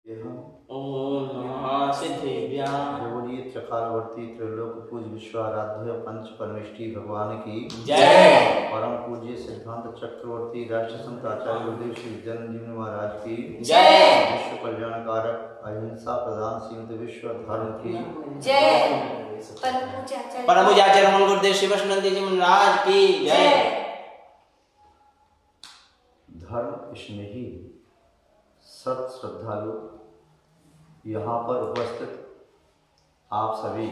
ओम नमः सिद्धिभ्याम। बोलिए चकारवर्ती त्रैलोक पूज विश्वाराध्य पंच परमेष्ठी भगवान की जय। परम पूज्य सिद्धांत चक्रवर्ती राष्ट्रसंत आचार्य गुरुदेव श्री विद्यानंद महाराज की जय। विश्व कल्याणकारक अहिंसा प्रधान श्रीमद विश्व धर्म की जय। परम पूज्य आचार्य गुरुदेव श्री वैष्णव जी महाराज की जय। धर्म स्नेही सत श्रद्धालु यहाँ पर उपस्थित आप सभी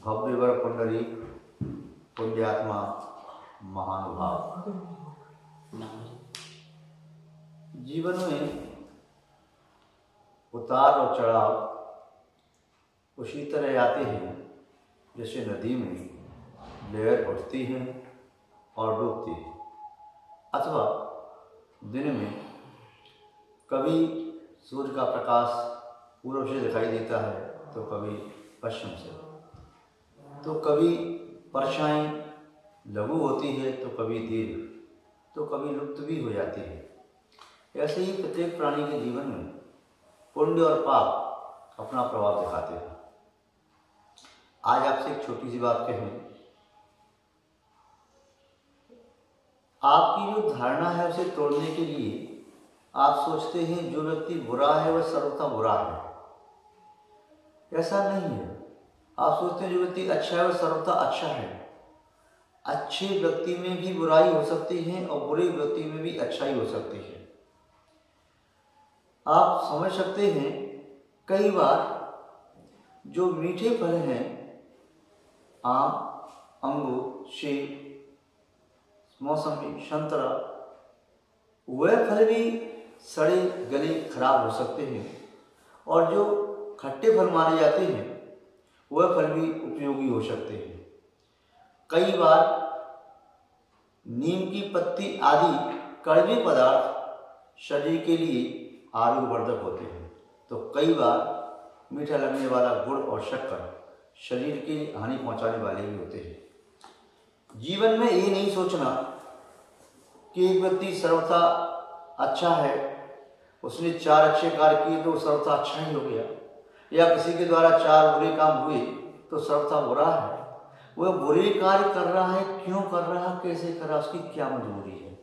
भव्य वर पुंडरी पुण्यात्मा महानुभाव, जीवन में उतार और चढ़ाव उसी तरह आते हैं जैसे नदी में लहर उठती है और डूबती है, अथवा दिन में कभी सूर्य का प्रकाश पूर्व से दिखाई देता है तो कभी पश्चिम से, तो कभी परछाई लघु होती है तो कभी दीर्घ, तो कभी लुप्त भी हो जाती है। ऐसे ही प्रत्येक प्राणी के जीवन में पुण्य और पाप अपना प्रभाव दिखाते हैं। आज आपसे एक छोटी सी बात कहें, आपकी जो धारणा है उसे तोड़ने के लिए आप सोचते हैं जो व्यक्ति बुरा है वह सर्वथा बुरा है। ऐसा नहीं है। आप सोचते हैं जो व्यक्ति अच्छा है वह सर्वथा अच्छा है। अच्छे व्यक्ति में भी बुराई हो सकती है और बुरे व्यक्ति में भी अच्छाई हो सकती है। आप समझ सकते हैं कई बार जो मीठे फल हैं, आम, अंगूर, सेब, मौसमी, संतरा, वह फल भी सड़े गले खराब हो सकते हैं, और जो खट्टे फल माने जाते हैं वह फल भी उपयोगी हो सकते हैं। कई बार नीम की पत्ती आदि कड़वे पदार्थ शरीर के लिए आरोग्यवर्धक होते हैं, तो कई बार मीठा लगने वाला गुड़ और शक्कर शरीर के हानि पहुंचाने वाले भी होते हैं। जीवन में ये नहीं सोचना कि एक व्यक्ति सर्वथा अच्छा है, उसने 4 अच्छे कार्य किए तो सर्वथा अच्छा ही हो गया, या किसी के द्वारा 4 बुरे काम हुए तो सर्वथा बुरा है। वह बुरे कार्य कर रहा है, क्यों कर रहा है, कैसे कर रहा है, उसकी क्या मजबूरी है।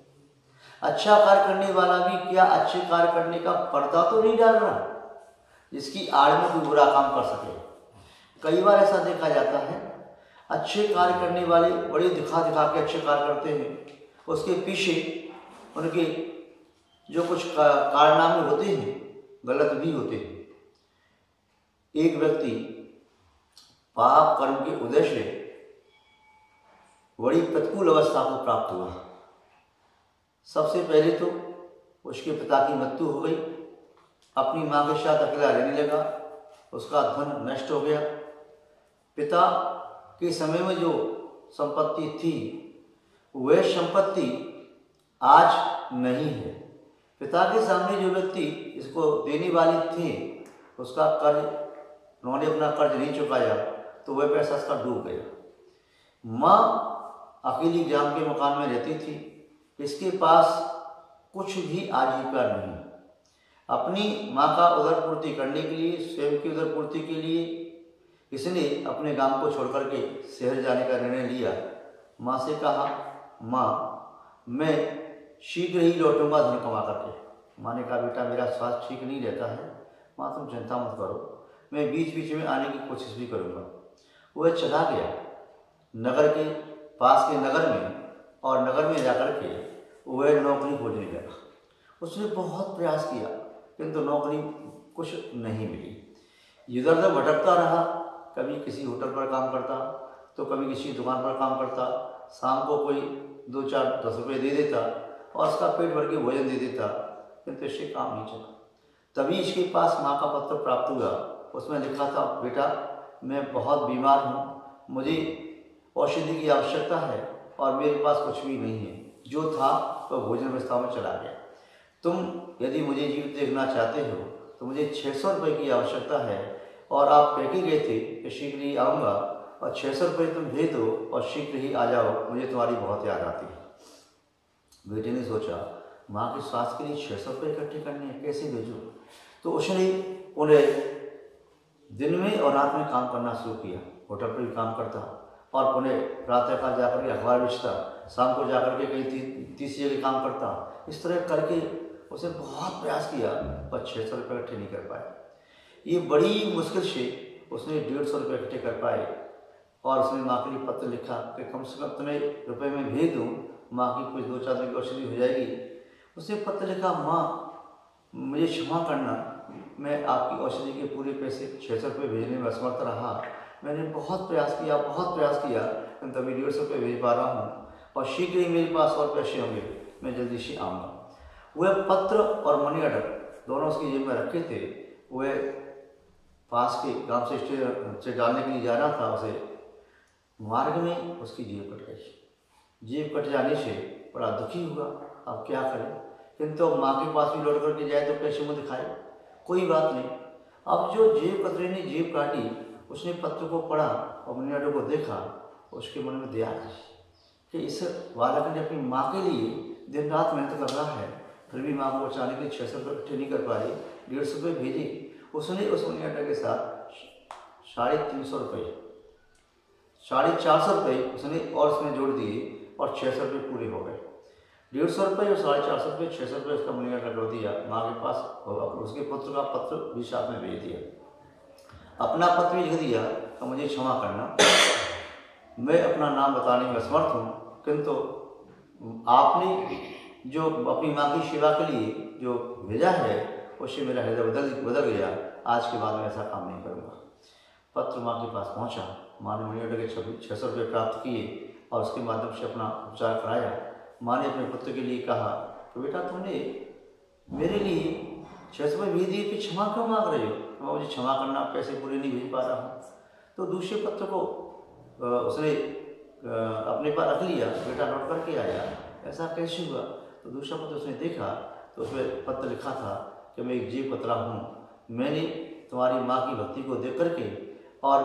अच्छा कार्य करने वाला भी क्या अच्छे कार्य करने का पर्दा तो नहीं डाल रहा जिसकी आड़ में कोई बुरा काम कर सके। कई बार ऐसा देखा जाता है, अच्छे कार्य करने वाले बड़े दिखा के अच्छे कार्य करते हैं, उसके पीछे उनके जो कुछ कारनामे होते हैं गलत भी होते हैं। एक व्यक्ति पाप कर्म के उदय से बड़ी प्रतिकूल अवस्था को प्राप्त हुआ। सबसे पहले तो उसके पिता की मृत्यु हो गई, अपनी माँ के साथ अकेला रहने लगा, उसका धन नष्ट हो गया। पिता के समय में जो संपत्ति थी वह संपत्ति आज नहीं है। पिता के सामने जो व्यक्ति इसको देने वाले थे उसका कर्ज, उन्होंने अपना कर्ज नहीं चुकाया तो वह पैसा उसका डूब गया। माँ अकेली ग्राम के मकान में रहती थी, इसके पास कुछ भी आजीविका नहीं। अपनी माँ का उदरपूर्ति करने के लिए, स्वयं की उदरपूर्ति के लिए इसने अपने गांव को छोड़ करके शहर जाने का निर्णय लिया। माँ से कहा, माँ मैं शीघ्र ही लौटूंगा धन कमा करके। माँ ने कहा, बेटा मेरा स्वास्थ्य ठीक नहीं रहता है, माँ तुम चिंता मत करो, मैं बीच बीच में आने की कोशिश भी करूँगा। वह चला गया नगर के पास के नगर में, और नगर में जाकर के वह नौकरी खोजने लगा। उसने बहुत प्रयास किया किंतु नौकरी कुछ नहीं मिली। इधर उधर भटकता रहा, कभी किसी होटल पर काम करता तो कभी किसी दुकान पर काम करता। शाम को कोई 2-4 10 रुपये दे देता और उसका पेट भर के भोजन दे देता, किंतु इससे काम नहीं चला। तभी इसके पास माँ का पत्र प्राप्त हुआ। उसमें लिखा था, बेटा मैं बहुत बीमार हूँ, मुझे औषधि की आवश्यकता है और मेरे पास कुछ भी नहीं है। जो था वह भोजन व्यवस्था में चला गया। तुम यदि मुझे जीवित देखना चाहते हो तो मुझे 600 रुपये की आवश्यकता है, और आप कह के गए थे कि शीघ्र ही आऊँगा, और 600 रुपये तुम भेज दो और शीघ्र ही आ जाओ, मुझे तुम्हारी बहुत याद आती है। बेटे ने सोचा, माँ के स्वास्थ्य के लिए 600 रुपये इकट्ठे करने हैं, कैसे भेजूँ। तो तो उसने उन्हें दिन में और रात में काम करना शुरू किया। होटल पर भी काम करता और उन्हें प्रातःकाल जाकर के अखबार बेचता, शाम को जाकर के कहीं तीसरी जगह काम करता। इस तरह करके उसने बहुत प्रयास किया पर 600 रुपये इकट्ठे नहीं कर पाए। ये बड़ी मुश्किल से उसने 150 रुपये इकट्ठे कर पाए और उसने माँ के लिए पत्र लिखा कि कम से कम तुम्हें रुपये में भेज दूँ, माँ की कुछ 2-4 दिन की औषधि हो जाएगी। उसने पत्र लिखा, माँ मुझे क्षमा करना, मैं आपकी औषधि के पूरे पैसे 600 रुपये भेजने में असमर्थ रहा। मैंने बहुत प्रयास किया लेकिन तभी 150 रुपये भेज पा रहा हूँ और शीघ्र ही मेरे पास और पैसे होंगे, मैं जल्दी से आऊँगा। वह पत्र और मनी ऑर्डर दोनों उसकी जेब में रखे थे। वह पास के गांव से डालने के लिए जा रहा था। उसे मार्ग में उसकी जेब कट गई। जेब कट जाने से बड़ा दुखी हुआ, अब क्या करें, किंतु अब माँ के पास भी लौट करके जाए तो कैसे मुँह दिखाए। कोई बात नहीं, अब जो जेब कतरे ने जेब काटी, उसने पत्र को पढ़ा और मनी ऑर्डर को देखा। उसके मन में दया आई कि इस बालक ने अपनी माँ के लिए दिन रात मेहनत कर रहा है, फिर भी माँ को बचाने के लिए 600 रुपये इकट्ठे नहीं कर पा रही, 150 रुपये भेजे। उसने उस मनी ऑर्डर के साथ 350 रुपये 450 रुपये उसने और उसमें जोड़ दिए और 600 रुपये पूरे हो गए। 150 रुपये और 450 रुपये 600 रुपये उसका मनी ऑर्डर कर दिया माँ के पास और उसके पुत्र का पत्र भी साथ में भेज दिया। अपना पत्र भी लिख दिया कि मुझे क्षमा करना, मैं अपना नाम बताने में असमर्थ हूँ, किंतु आपने जो अपनी माँ की सेवा के लिए जो भेजा है उससे मेरा हृदय बदल गया। आज के बाद मैं ऐसा काम नहीं करूँगा। पत्र माँ के पास पहुँचा। माँ ने मनी ऑर्डर के 600 रुपये प्राप्त किए और उसके माध्यम से अपना उपचार कराया। माँ ने अपने पुत्र के लिए कहा कि बेटा तुमने मेरे लिए 600 रुपये भेज दिए, फिर क्षमा क्यों मांग रहे हो? मैं मुझे क्षमा करना, पैसे पूरे नहीं भेज पा रहा हूँ। तो दूसरे पत्र को उसने अपने पास रख लिया। बेटा लौट करके आया, ऐसा कैसे हुआ? तो दूसरा पत्र उसने देखा तो उसमें पत्र लिखा था कि मैं एक जीव पतरा हूँ, मैंने तुम्हारी माँ की भक्ति को देख करके और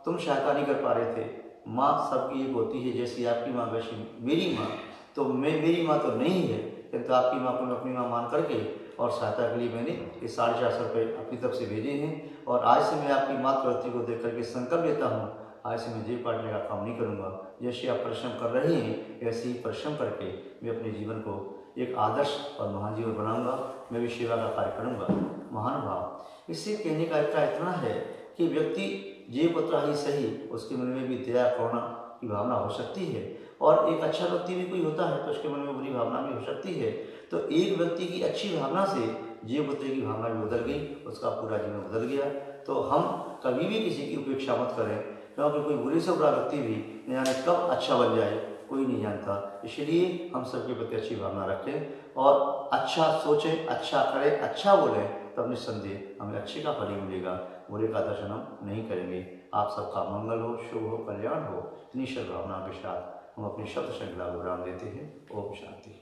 तुम सहायता नहीं कर पा रहे थे। माँ सबकी एक होती है, जैसी आपकी माँ वैसी मेरी माँ, तो मेरी माँ तो नहीं है, किंतु आपकी माँ को मैं अपनी माँ मान करके और सहायता के लिए मैंने ये 450 रुपये अपनी तरफ से भेजे हैं। और आज से मैं आपकी मातृभक्ति को देख करके संकल्प लेता हूँ, आज से मैं जेब काटने का काम नहीं करूँगा। जैसे आप परिश्रम कर रहे हैं ऐसे ही परिश्रम करके मैं अपने जीवन को एक आदर्श और महान जीवन बनाऊंगा। मैं भी सेवा का कार्य करूंगा। महान भाव। इससे कहने का अभिप्राय इतना है कि व्यक्ति जेब कतरा ही सही, उसके मन में भी दया करुणा की भावना हो सकती है। और एक अच्छा व्यक्ति भी कोई होता है तो उसके मन में बुरी भावना भी हो सकती है। तो एक व्यक्ति की अच्छी भावना से जेब कतरे की भावना भी बदल गई, उसका पूरा जीवन बदल गया। तो हम कभी भी किसी की उपेक्षा मत करें, क्योंकि कोई बुरे से बुरा व्यक्ति भी न जाने कब अच्छा बन जाए, कोई नहीं जानता। इसलिए हम सबके प्रति अच्छी भावना रखें और अच्छा सोचें, अच्छा करें, अच्छा बोलें, तब निस्संदेह हमें अच्छे का फल मिलेगा, बुरे का दर्शन हम नहीं करेंगे। आप सबका मंगल हो, शुभ हो, कल्याण हो। इतनी सद्भावना के साथ हम अपनी शब्द श्रृंखला को विराम देते हैं। ओम शांति।